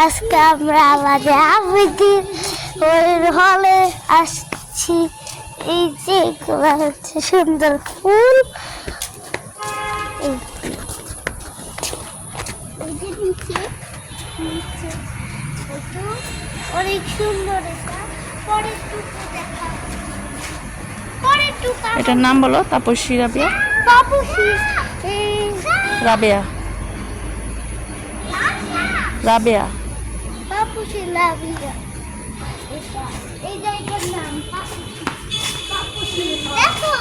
আজকে আমরা আমাদের আবেদিন হলে আসছি। এই যে এগুলো হচ্ছে সুন্দর ফুল, অনেক সুন্দর। এটার নাম বলো। তাপসী রাবেয়া। রাবেয়া রাবেয়া তাপসী রাবেয়া। এই জায়গার নাম তাপসী। দেখো